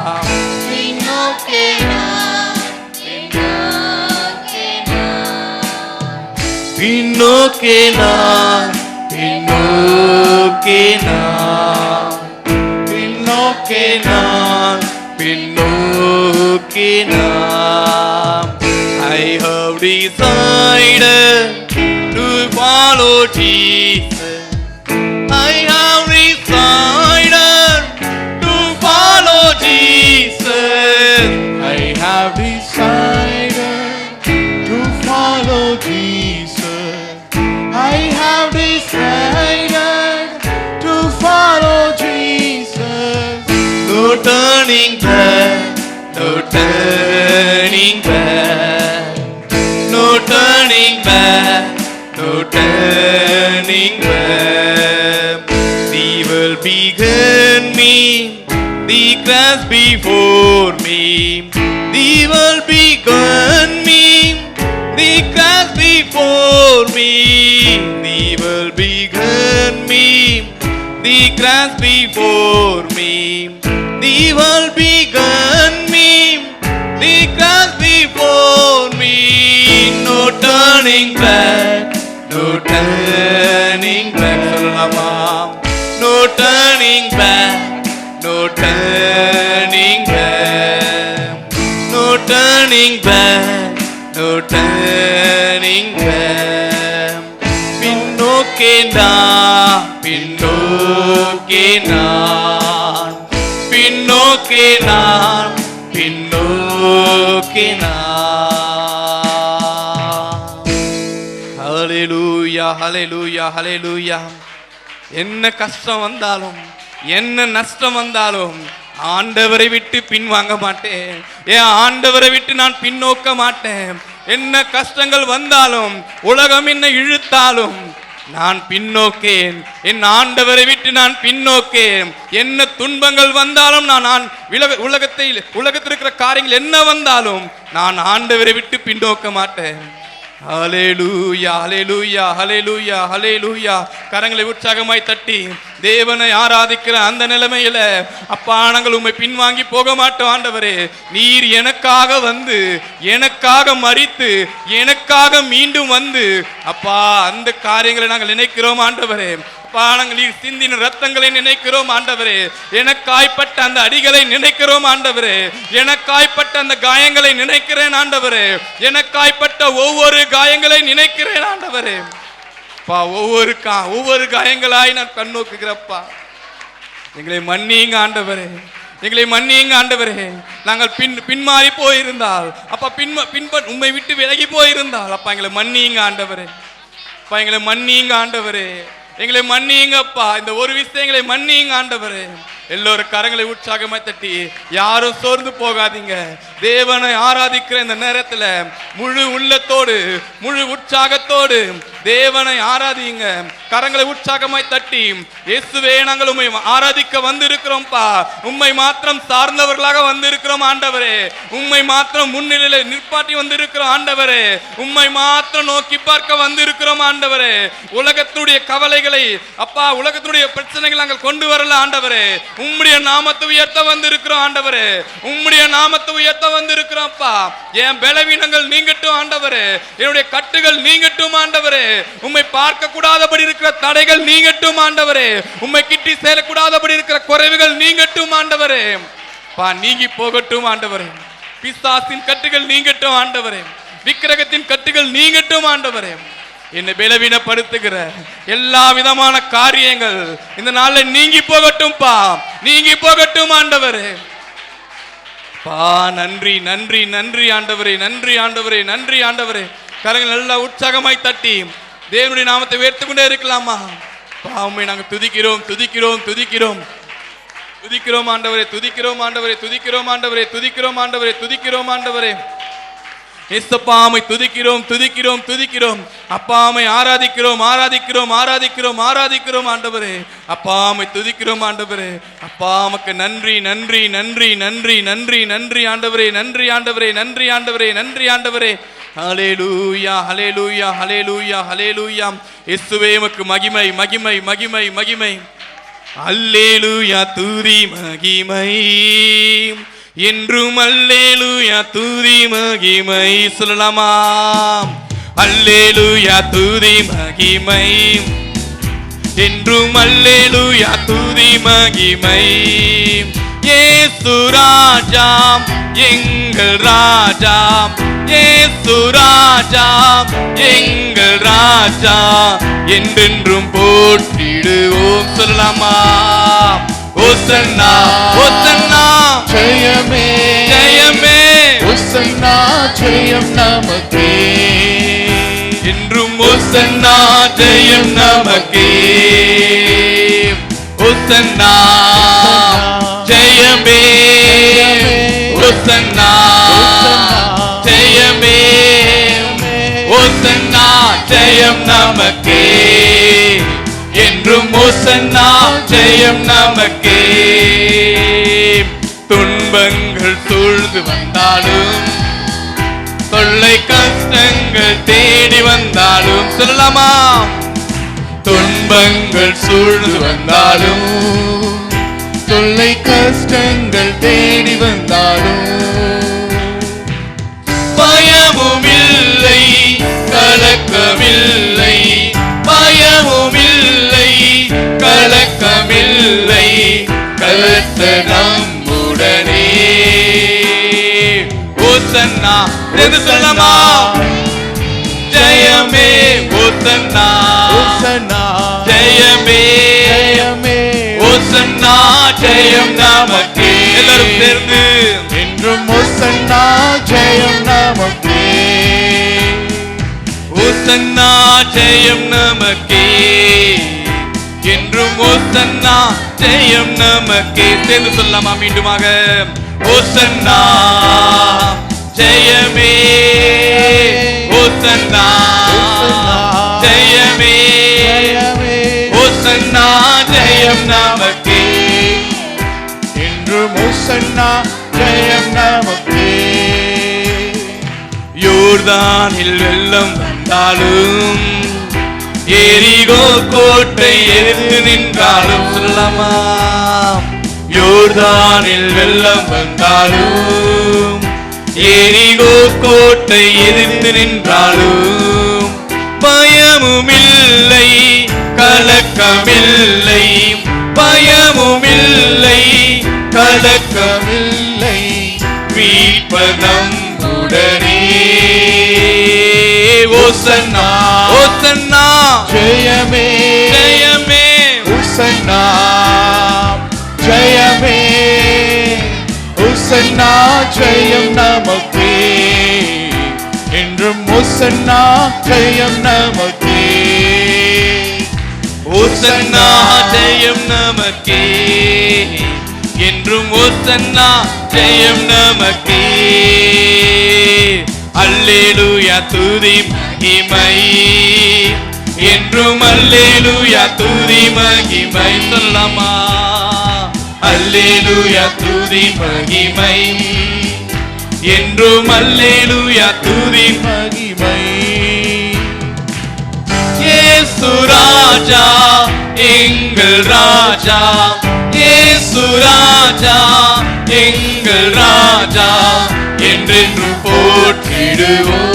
பின்னோக்கே நான், பின்னோக்கே நான். பின்னோக்கே நான், பின்னோக்கே நான், பின்னோக்கே நான், பின்னோக்கே நான். I have decided to follow Jesus. I have decided to follow Jesus. I have decided to follow Jesus. I have decided to follow Jesus. No turning back, no turning back, no turning back, no turning back. The world began me, the grass before me. The world began me, the grass before me. The world began me, the grass before me. The world began me, the grass before me. No turning back, no turning back. சொல்லலாமா? No turning back, no turning back, no turning back, no turning back. பின்னோக்கே நான், பின்னோக்கே நான், பின்னோக்கே நான், பின்னோக்கே நான். ஹல்லேலூயா, ஹல்லேலூயா, ஹல்லேலூயா. என்ன கஷ்டம் வந்தாலும், என்ன நஷ்டம் வந்தாலும் ஆண்டவரை விட்டு பின்வாங்க மாட்டேன். ஏன் ஆண்டவரை விட்டு நான் பின்னோக்க மாட்டேன். என்ன கஷ்டங்கள் வந்தாலும், உலகம் என்ன இழுத்தாலும் நான் பின்னோக்கேன். என் ஆண்டவரை விட்டு நான் பின்னோக்கேன். என்ன துன்பங்கள் வந்தாலும் நான் உலகத்தில் இருக்கிற காரியங்கள் என்ன வந்தாலும் நான் ஆண்டவரை விட்டு பின்னோக்க மாட்டேன். ஹல்லேலூயா, ஹல்லேலூயா, ஹல்லேலூயா, ஹல்லேலூயா. கரங்களை உற்சாகமாய் தட்டி தேவனை ஆராதிக்கிற அந்த நிலைமையில அப்பா நாங்கள் உம்மை பின்வாங்கி போக மாட்டோம். ஆண்டவரே, நீர் எனக்காக வந்து, எனக்காக மரித்து, எனக்காக மீண்டும் வந்து அப்பா அந்த காரியங்களை நாங்கள் நினைக்கிறோம். ஆண்டவரே, அப்பா நாங்கள் நீர் சிந்தின ரத்தங்களை நினைக்கிறோம். ஆண்டவரே, எனக்காய்ப்பட்ட அந்த அடிகளை நினைக்கிறோம். ஆண்டவரே, எனக்காய்ப்பட்ட அந்த காயங்களை நினைக்கிறேன். ஆண்டவரே, எனக்காய்ப்பட்ட ஒவ்வொரு காயங்களை நினைக்கிறேன். ஆண்டவரே, அப்பா ஒவ்வொரு காயங்களாய் நான் கண்ணோக்குகிறப்பா, எங்களை மன்னியுங்க ஆண்டவரே, எங்களை மன்னியுங்க ஆண்டவரே. நாங்கள் பின்மாறி போயிருந்தால் அப்பா, உம்மை விட்டு விலகி போயிருந்தால் அப்பா எங்களை மன்னியுங்க ஆண்டவரே. அப்பா எங்களை மன்னியுங்க ஆண்டவரே, எங்களை மன்னியுங்கப்பா. இந்த ஒரு விஷயங்களை மன்னியுங்க ஆண்டவரே. எல்லோரும் கரங்களை உற்சாகமாய் தட்டி யாரும் சோர்ந்து போகாதீங்க. தேவனை ஆராதிக்கிற இந்த நேரத்தில் முழு உள்ளத்தோடு, முழு உற்சாகத்தோடு தேவனை ஆராதிங்க. கரங்களை உற்சாகமாய் தட்டி, இயேசுவே நாங்கள் உம்மை ஆராதிக்க வந்திருக்கிறோம்ப்பா. உம்மை மாத்திரம் சார்ந்தவர்களாக வந்திருக்கிறோம் ஆண்டவரே. உம்மை மாத்திரம் முன்னிலையில நிற்பாட்டி வந்திருக்கிறோம் ஆண்டவரே. உம்மை மாத்திரம் நோக்கி பார்க்க வந்திருக்கிறோம் ஆண்டவரே. உலகத்துடைய கவலைகளை அப்பா, உலகத்துடைய பிரச்சனைகளை நாங்கள் கொண்டு வரல ஆண்டவரே. உம்முடைய நாமத்தை உயர்த்த வந்திருக்கிறோம் ஆண்டவரே. உம்முடைய நாமத்தை உயர்த்த வந்திருக்கிறோம்ப்பா. என் பலவீனங்கள் நீங்கட்டும் ஆண்டவரே. என்னுடைய கட்டுகள் நீங்கட்டும் ஆண்டவரே. உம்மை பார்க்க கூடாதபடி இருக்கிற தடைகள் நீங்கட்டும் ஆண்டவரே. உம்மை கிட்டி சேரக்கூடாதபடி இருக்கிற குறைவுகள் நீங்கட்டும் ஆண்டவரே. பா நீங்கி போகட்டும் ஆண்டவரே. பிசாசின் கட்டுகள் நீங்கட்டும் ஆண்டவரே. விக்கிரகத்தின் கட்டுகள் நீங்கட்டும் ஆண்டவரே. என்னை பலவீனப்படுத்துகிற எல்லா விதமான காரியங்கள் இந்த நாளில் நீங்கி போகட்டும்பா, நீங்கி போகட்டும் ஆண்டவரே. பா நன்றி, நன்றி, நன்றி ஆண்டவரே, நன்றி ஆண்டவரே, நன்றி ஆண்டவரே. கரங்கள் நல்லா உற்சாகமாய் தட்டி தேவனுடைய நாமத்தை உயர்த்து கொண்டே இருக்கலாமா? உம்மை நாங்கள் துதிக்கிறோம், துதிக்கிறோம், துதிக்கிறோம், துதிக்கிறோம் ஆண்டவரே, துதிக்கிறோம் ஆண்டவரே, துதிக்கிறோம் ஆண்டவரே, துதிக்கிறோம் ஆண்டவரே, துதிக்கிறோம் ஆண்டவரே. இயேசுப்பாமை துதிக்கிறோம், துதிக்கிறோம், துதிக்கிறோம். அப்பாமை ஆராதிக்கிறோம், ஆராதிக்கிறோம், ஆராதிக்கிறோம், ஆராதிக்கிறோம் ஆண்டவரே. அப்பாமை துதிக்கிறோம் ஆண்டவரே. அப்பாமக்கு நன்றி, நன்றி, நன்றி, நன்றி, நன்றி, நன்றி ஆண்டவரே, நன்றி ஆண்டவரே, நன்றி ஆண்டவரே, நன்றி ஆண்டவரே. ஹல்லேலூயா, ஹல்லேலூயா, ஹல்லேலூயா, ஹல்லேலூயா. இயேசுவே உமக்கு மகிமை, மகிமை, மகிமை, மகிமை. அல்லேலூயா, துதி மகிமை என்றும். அல்லேலூயா, துதி மகிமை. சொல்லலாமா? அல்லேலூயா துதி மகிமை என்றும் அல்லேலூயா துதி மகிமை. இயேசு ராஜா எங்கள் ராஜா, இயேசு ராஜா எங்கள் ராஜா என்றென்றும் போற்றிடுவோம். சொல்லலாமா? ஓசன்னா ஓசன்னா ஜெயமே ஜெயமே, ஓசன்னா ஜெயம் நமக்கே, என்றும் ஓசன்னா ஜெயம் நமக்கே. ஓசன்னா ஜெயமே, ஓசன்னா ஜெயமே, ஓசன்னா ஜெயம் நமக்கே, என்றும் ஓசன்னா ஜெயம் நமக்கே. துன்பங்கள் சூழ்ந்து வந்தாலும், தொல்லை கஷ்டங்கள் தேடி வந்தாலும், சொல்லலாமா? துன்பங்கள் சூழ்ந்து வந்தாலும், தொல்லை கஷ்டங்கள் தேடி வந்தாலும், பயமும் இல்லை கலக்கமில்லை, பயமும் இல்லை கலக்கமில்லை, கர்த்தர் நம்முடனே. ஓசன்னா என்று சொல்லலாமா? ஜெயமே ஓசன்னா, ஓசன்னா ஜெயமே ஜெயமே, ஓசன்னா ஜெயம் நமக்கே. எல்லாரும் சேர்ந்து என்றும் ஓசன்னா ஜெயம் நமக்கே, ஓசன்னா ஜெயம் நமக்கே, என்றும் ஓசன்னா ஜெயம் நமக்கே. சேர்ந்து சொல்லலாமா? மீண்டுமாக ஓசன்னா ஜெயமே, ஓசன்னா ஜெயமே, ஜெயமே ஓசன்னா ஜெயம் நமக்கே. என்றும் ஓசன்னா ஜெயம் நமக்கே. யோர்தானில் வெள்ளம் வந்தாலும், எரிகோ கோட்டை எதிர்த்து நின்றாலும், சொல்லலாமா? யோர்தானில் வெள்ளம் வந்தாலும், எரிகோ கோட்டை எதிர்த்து நின்றாலும், பயமும் இல்லை கலக்கமில்லை, பயமும் இல்லை கலக்கமில்லை, மீட்பர் நம்முடனே. ஓசன்னா ஓசன்னா ஜெயமே ஜெயமே, ஓசன்னா ஜெயமே, ஓசன்னா ஜெயம் நமக்கே, என்றும் ஓசன்னா ஜெயம் நமக்கே, ஓசன்னா ஜெயம் நமக்கே, என்றும் ஓசன்னா ஜெயம் நமக்கே. அல்லேலூயா துதி மகிமை, என்றும் அல்லேலூயா துதி மகிமை. சொல்லலாமா? அல்லேலூயா துதி மகிமை, என்றும் அல்லேலூயா துதி. மகிமை. இயேசு ராஜா எங்கள் ராஜா, இயேசு ராஜா எங்கள் ராஜா என்றென்றும் போற்றிடுவோம்.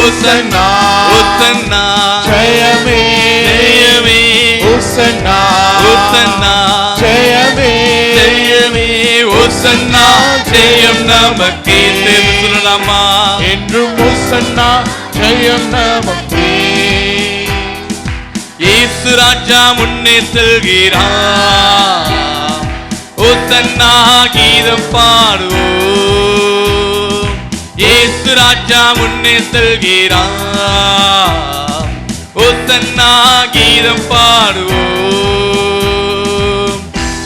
ஓசன்னா ஓசன்னா ஜெயமே ஜெயமே, ஓசன்னா ஓசன்னா ஜெயமே ஜெயமே, ஓசன்னா ஜெயம் நமக்கே. சேர்ந்து சொல்லலாமா? என்றும் ஓசன்னா ஜெயம் நமக்கே. இயேசு ராஜா முன்னே செல்கிறார், ஓசன்னா கீதம் பாடுவோம். இயேசு ராஜா முன்னே செல்கிறார், ஓசன்னா கீதம் பாடுவோம்.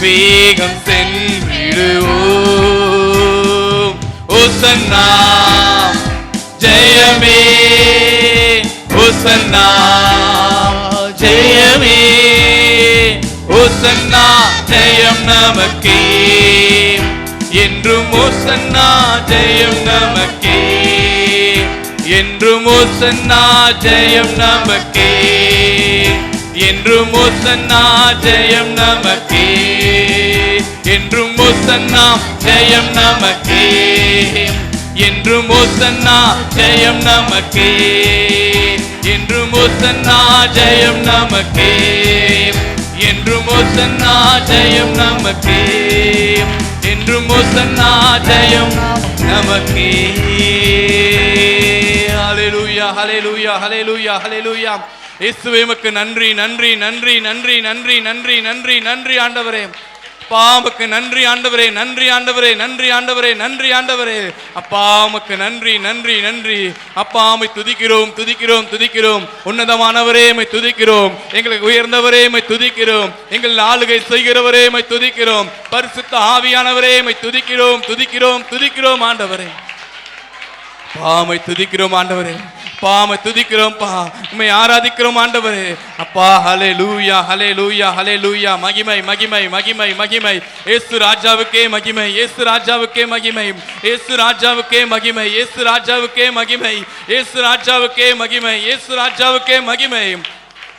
வேகம் சென்றிடுவோம். ஓசன்னா ஜெயமே, ஓசன்னா ஜெயமே, ஓசன்னா ஜெயம் நமக்கே, என்றும் ஓசன்னா ஜெயம் நமக்கே, என்றும் ஓசன்னா ஜெயம் நமக்கே, என்றும் ஓசன்னா ஜெயம் நமக்கே, என்றும் ஓசன்னா ஜெயம் நமக்கே, என்றும் ஓசன்னா ஜெயம் நமக்கே, என்றும் ஓசன்னா ஜெயம் நமக்கே, என்றும் ஓசன்னா ஜெயம் நமக்கே, என்றும் ஓசன்னா ஜெயம் நமக்கே. ஹல்லேலூயா ஹல்லேலூயா ஹல்லேலூயா ஹல்லேலூயா. இயேசுவே உமக்கு நன்றி நன்றி நன்றி நன்றி நன்றி நன்றி நன்றி நன்றி ஆண்டவரே. அப்பா உமக்கு நன்றி ஆண்டவரே, நன்றி ஆண்டவரே, நன்றி ஆண்டவரே, நன்றி ஆண்டவரே. அப்பா உமக்கு நன்றி நன்றி நன்றி. அப்பா உம்மை துதிக்கிறோம் துதிக்கிறோம் துதிக்கிறோம். உன்னதமானவரே உம்மை துதிக்கிறோம். எங்களுக்கு உயர்ந்தவரே உம்மை துதிக்கிறோம். எங்கள் ஆளுகை செய்கிறவரே உம்மை துதிக்கிறோம். பரிசுத்த ஆவியானவரே உம்மை துதிக்கிறோம் துதிக்கிறோம் துதிக்கிறோம் ஆண்டவரே. பாமை துதிக்கிறோம் ஆண்டவரே, பாமை துதிக்கிறோம் பா, உம்மை ஆராதிக்கிறோம் ஆண்டவரே. அப்பா ஹல்லேலூயா ஹல்லேலூயா ஹல்லேலூயா. மகிமை மகிமை மகிமை மகிமை. இயேசு ராஜாவுக்கே மகிமை, இயேசு ராஜாவுக்கே மகிமை, இயேசு ராஜாவுக்கே மகிமை, இயேசு ராஜாவுக்கே மகிமை, இயேசு ராஜாவுக்கே மகிமை, இயேசு ராஜாவுக்கே மகிமை.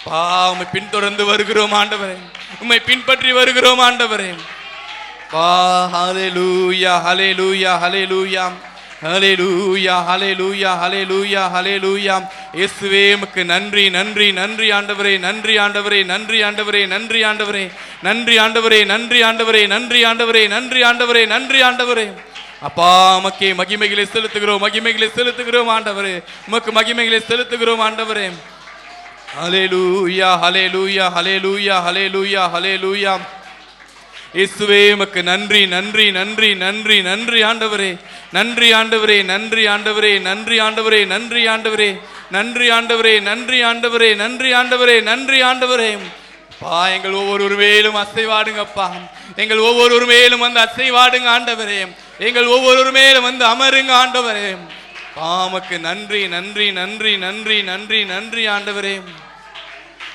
பா உம்மை பின்தொடர்ந்து வருகிறோம் ஆண்டவரே, உம்மை பின்பற்றி வருகிறோம் ஆண்டவரே. பா ஹல்லேலூயா ஹல்லேலூயா ஹல்லேலூயா ஹல்லேலூயா ஹல்லேலூயா ஹல்லேலூயா ஹல்லேலூயா. இயேசுவே உமக்கு நன்றி நன்றி நன்றி ஆண்டவரே, நன்றி ஆண்டவரே, நன்றி ஆண்டவரே, நன்றி ஆண்டவரே, நன்றி ஆண்டவரே, நன்றி ஆண்டவரே, நன்றி ஆண்டவரே, நன்றி ஆண்டவரே, நன்றி ஆண்டவரே. அப்பா உமக்கே மகிமைகளை செலுத்துகிறோம், மகிமைகளை செலுத்துகிறோம் ஆண்டவரே, உமக்கு மகிமைகளை செலுத்துகிறோம் ஆண்டவரே. ஹல்லேலூயா ஹல்லேலூயா ஹல்லேலூயா ஹல்லேலூயா ஹல்லேலூயா. இயேசுவே உமக்கு நன்றி நன்றி நன்றி நன்றி நன்றி ஆண்டவரே, நன்றி ஆண்டவரே, நன்றி ஆண்டவரே, நன்றி ஆண்டவரே, நன்றி ஆண்டவரே, நன்றி ஆண்டவரே, நன்றி ஆண்டவரே, நன்றி ஆண்டவரே, நன்றி ஆண்டவரே. பா எங்கள் ஒவ்வொரு மேலும் அசைவாடுங்கப்பா, எங்கள் ஒவ்வொரு மேலும் வந்து அசைவாடுங்க ஆண்டவரே, எங்கள் ஒவ்வொரு மேலும் வந்து அமருங்க ஆண்டவரே. பாமக்கு நன்றி நன்றி நன்றி நன்றி நன்றி நன்றி ஆண்டவரே.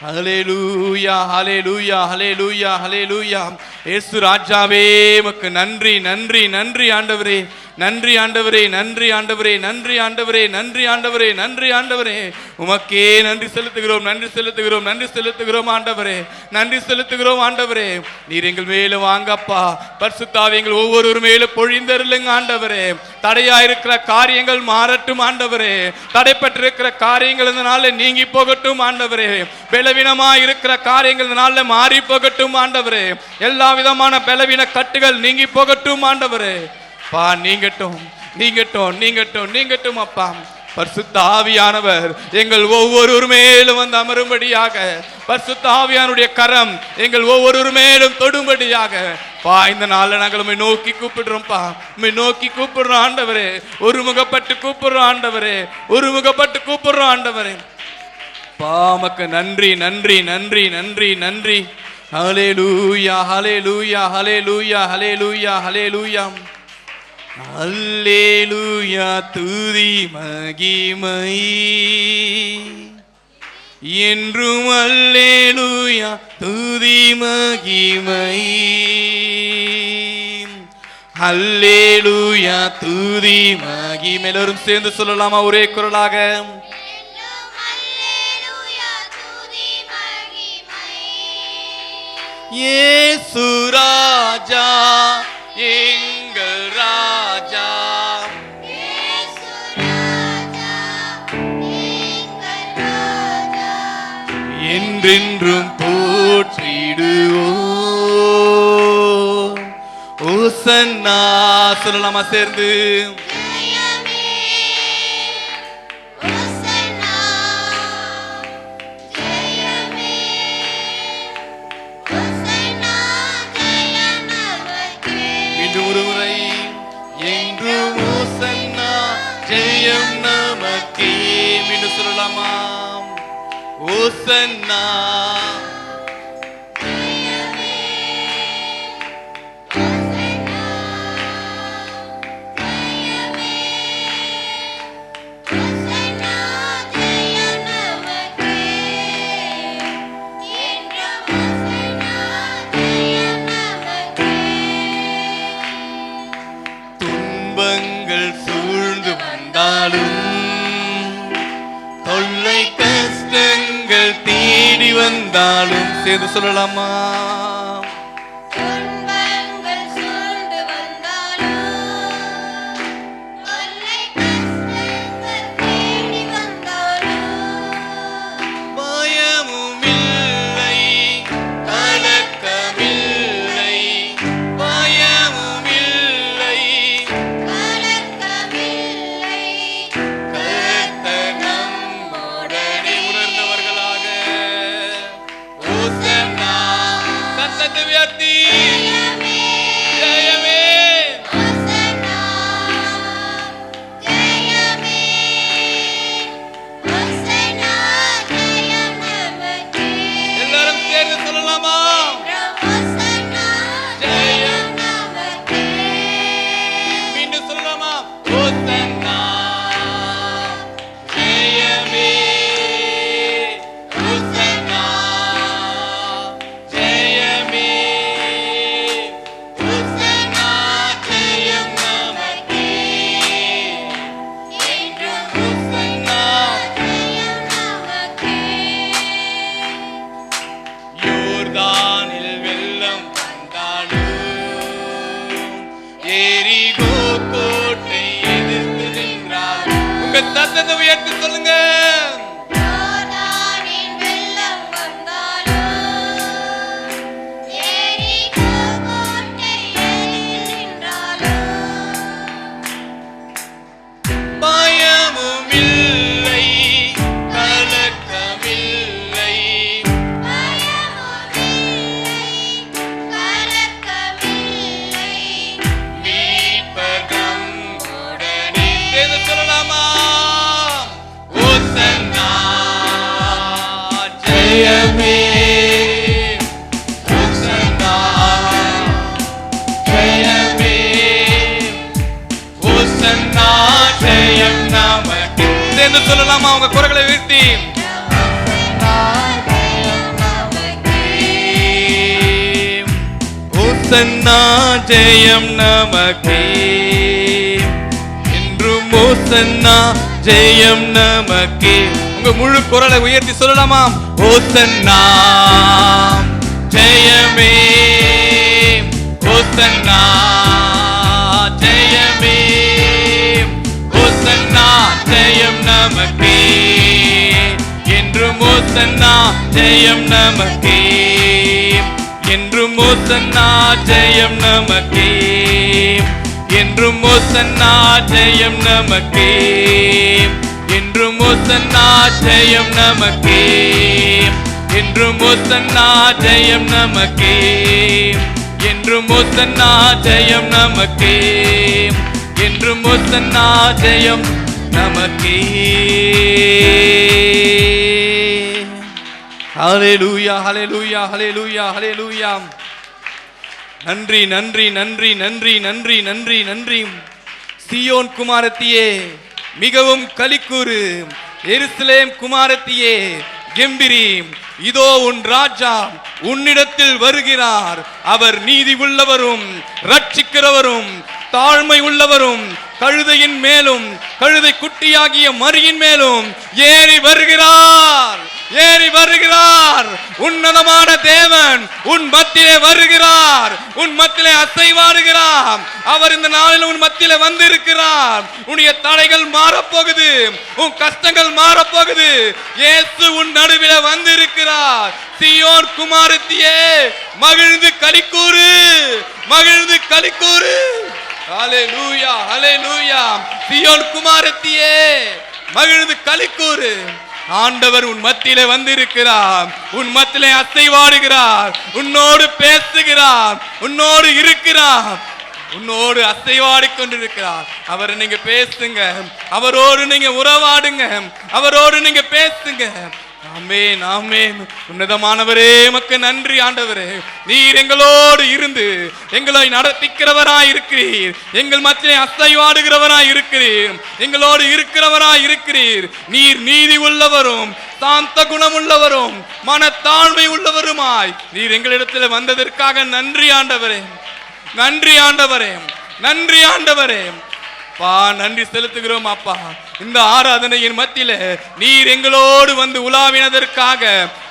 ஹல்லேலூயா ஹல்லேலூயா ஹல்லேலூயா ஹல்லேலூயா. இயேசு ராஜாவே உமக்கு நன்றி நன்றி நன்றி ஆண்டவரே, நன்றி ஆண்டவரே, நன்றி ஆண்டவரே, நன்றி ஆண்டவரே, நன்றி ஆண்டவரே, நன்றி ஆண்டவரே. உமக்கே நன்றி செலுத்துகிறோம், நன்றி செலுத்துகிறோம், நன்றி செலுத்துகிறோம் ஆண்டவரே, நன்றி செலுத்துகிறோம் ஆண்டவரே. நீர் எங்கள் மேல வாங்கப்பா, பரிசுத்த ஆவி எங்கள் ஒவ்வொரு மேல பொழிந்தருளுங்க ஆண்டவரே. தடையா இருக்கிற காரியங்கள் மாறட்டும் ஆண்டவரே, தடைப்பட்டிருக்கிற காரியங்கள் இந்த நாள்ல நீங்கி போகட்டும் ஆண்டவரே. பலவீனமா இருக்கிற காரியங்கள் இந்த நாள்ல மாறி போகட்டும் ஆண்டவரே. எல்லா விதமான பலவீன கட்டுகள் நீங்கி போகட்டும் ஆண்டவரே. பா நீங்கட்டும் நீங்கட்டும் நீங்கட்டும் நீங்கட்டும் அப்பா. பரிசுத்த ஆவியானவர் எங்கள் ஒவ்வொரு மேலும் வந்து அமரும்படியாக, பரிசுத்த ஆவியானுடைய கரம் எங்கள் ஒவ்வொரு மேலும் தொடும்படியாக பா இந்த நாள்ல நாங்கள் உம்மை நோக்கி கூப்பிடுறோம்ப்பா, உம்மை நோக்கி கூப்பிடுறோம் ஆண்டவரே. ஒருமுகப்பட்டு கூப்பிடுறோம் ஆண்டவரே, ஒருமுகப்பட்டு கூப்பிடுறோம் ஆண்டவரே. பாமக்கு நன்றி நன்றி நன்றி நன்றி நன்றி. ஹல்லேலூயா ஹல்லேலூயா ஹல்லேலூயா ஹல்லேலூயா ஹல்லேலூயா அல்லேலூயா. துதி மகிமை என்றும் அல்லேலூயா, துதி மகிமை அல்லேலூயா, துதி மகிமை. எல்லோரும் சேர்ந்து சொல்லலாமா ஒரே குரலாக? இயேசு ராஜா எங்கள் ராஜா, என்றென்றும் போற்றிடுவோம். ஓசன்னா சொல்லலாமா சேர்ந்து? ஓசன்னா துன்பங்கள் சூழ்ந்து வந்தாலும், தொல்லை கஷ்டங்கள் தேடி வந்தாலும் சேர்ந்து சொல்லலாமா? துன்பங்கள் சூழ்ந்து வந்தாலும், தொல்லை நமக்கே. சேர்ந்து சொல்லலாமா அவங்க குரல்களை உயர்த்தி? ஓசன்னா ஜெயம் நமக்கே, என்றும் ஓசன்னா ஜெயம் நமக்கே. உங்க முழு குரலை உயர்த்தி சொல்லலாமா? ஓசன்னா ஜெயமே, ஓசன்னா ஜெயமே, ஓசன்னா ஜெயம் நமக்கே, என்றும் ஓசன்னா ஜெயம் நமக்கே, என்றும் ஓசன்னா ஜெயம் நமக்கே, என்றும் ஓசன்னா ஜெயம் நமக்கே, என்றும் ஓசன்னா ஜெயம் நமக்கே, என்றும் ஓசன்னா ஜெயம் நமக்கே, என்றும் ஓசன்னா ஜெயம் நமக்கே, என்றும் ஓசன்னா ஜெயம் நமக்கே. ஹல்லேலூயா, ஹல்லேலூயா, ஹல்லேலூயா, ஹல்லேலூயா. நன்றி, நன்றி, நன்றி, நன்றி, நன்றி, நன்றி, நன்றி. சீயோன் குமாரத்தியே மிகவும் களிக்கூறு, எருசலேம் குமாரத்தியே கெம்பிரி, இதோ உன் ராஜா உன்னிடத்தில் வருகிறார். அவர் நீதி உள்ளவரும் ரட்சிக்கிறவரும் தாழ்மை உள்ளவரும் கழுதையின் மேலும் கழுதை குட்டியாகிய மரியின் மேலும் ஏறி வருகிறார், ஏறி வருகிறார். உன்னதமான தேவன் உன் மத்தியிலே வருகிறார், உன் மத்தியிலே அசைவாடுகிறார். அவர் இந்த நாளில் உன் மத்தியிலே வந்திருக்கிறார். உன்னுடைய தடைகள் மாறப்போகுது, உன் கஷ்டங்கள் மாறப்போகுது. இயேசு உன் நடுவிலே வந்திருக்கிறார். சீயோன் குமாரத்தியே மகிழ்ந்து களிக்கூறு, மகிழ்ந்து களிக்கூறு. ஹல்லேலூயா, ஹல்லேலூயா. சீயோன் குமாரத்தியே மகிழ்ந்து களிக்கூறு. ஆண்டவர் உன் மத்தியிலே வந்திருக்கிறார், உன் மத்தியிலே அசைவாடுகிறார், உன்னோடு பேசுகிறார், உன்னோடு இருக்கிறார், உன்னோடு அசைவாடி கொண்டிருக்கிறார். அவரை நீங்க பேசுங்க, அவரோடு நீங்க உறவாடுங்க, அவரோடு நீங்க பேசுங்க. ஆமென், ஆமென். உன்னதமானவரே உமக்கு நன்றி ஆண்டவரே. நீர் எங்களோடு இருந்து எங்களை நடத்திக்கிறவராய் இருக்கிறீர், எங்கள் மத்தியிலே அசைவாடுகிறவராய் இருக்கிறீர், எங்களோடு இருக்கிறவராய் இருக்கிறீர். நீர் நீதி உள்ளவரும் சாந்த குணமுள்ளவரும் மனத்தாழ்மை உள்ளவருமாய் நீர் எங்களிடத்தில் வந்ததற்காக நன்றி ஆண்டவரே, நன்றி ஆண்டவரே, நன்றி ஆண்டவரே. பா நன்றி செலுத்துகிறோம் அப்பா. இந்த ஆராதனையின் மத்தியில நீர் எங்களோடு வந்து உலாவினதற்காக,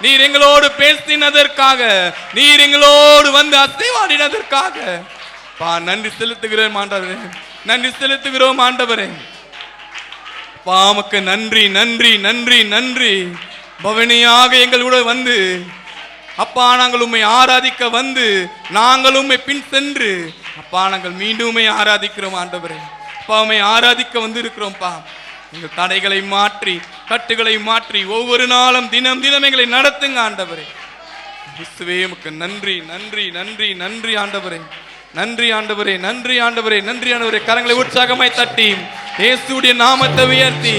நீர் எங்களோடு பேசினதற்காக, நீர் எங்களோடு வந்து அசைவாடினதற்காக பா நன்றி செலுத்துகிறோம் ஆண்டவரே, நன்றி செலுத்துகிறோம் ஆண்டவரே. பாமக்கு நன்றி, நன்றி, நன்றி, நன்றி. பவனியாக எங்களோட வந்து அப்பா நாங்கள் உம்மை ஆராதிக்க வந்து நாங்கள் உம்மை பின் சென்று அப்பா நாங்கள் மீண்டும் உம்மை ஆராதிக்கிறோம் ஆண்டவரே. அப்பாவை ஆராதிக்க வந்து இருக்கிறோம்ப்பா. எங்கள் தடைகளை மாற்றி கட்டுகளை மாற்றி ஒவ்வொரு நாளும் தினம் தினம் எங்களை நடத்துங்க ஆண்டவரே. இயேசுவே உமக்கு நன்றி, நன்றி, நன்றி, நன்றி ஆண்டவரே, நன்றி ஆண்டவரே, நன்றி ஆண்டவரே, நன்றி ஆண்டவரே. கரங்களை உற்சாகமாய் தட்டி இயேசுவுடைய நாமத்தை உயர்த்தி